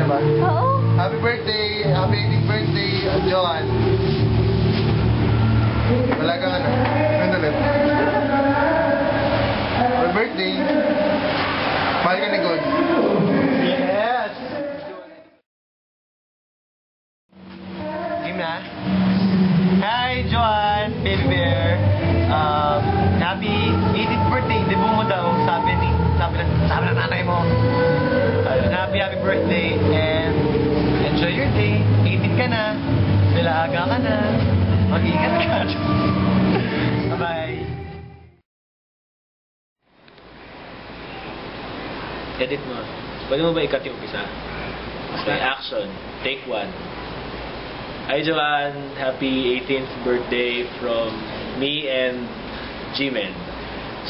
ba? Oo. Happy birthday! Happy 18th birthday, Joan! Wala kang ano? Ano ulit? Happy birthday! Mahal ka ni God. Yes! Game na? Hi, Joan, baby bear. Happy 18th birthday. Debut mo daw, sabi ng nanay mo. Ayun, happy birthday and enjoy your day. 18 ka na. Dalaga ka na. Mag-ingat ka. Bye-bye. Edit mo. Pwede mo ba ikat yung umpisa? Okay, action. Take 1. Hi Joanne, happy 18th birthday from me and G-Men.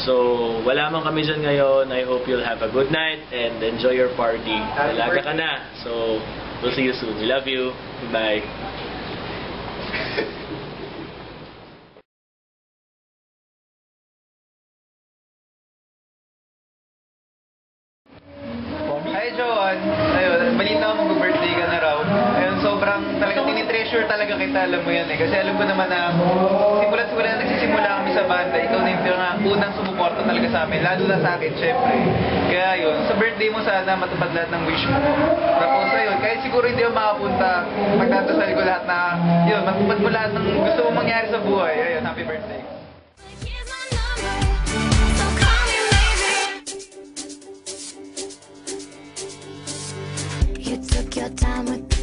So, wala man kami dyan ngayon. I hope you'll have a good night and enjoy your party. Dalaga ka na. So, we'll see you soon. We love you. Bye. Hi, Joan. Ayun, balita ko mag-birthday ka na raw. Ayun, sobrang talagang tinitreasure talaga kita, alam mo yan eh. Kasi alam ko naman na simula na nagsisimula kami sa banda, ikaw na yung unang sumuporta talaga sa amin. Lalo na sa akin, syempre. Kaya yun, sa birthday mo sana matupad lahat ng wish mo. Tapos ayun, kahit siguro hindi ako makapunta, magdadasal ko lahat na, yun, matupad mo lahat ng gusto mong mangyari sa buhay. Ayun, happy birthday. You took your time with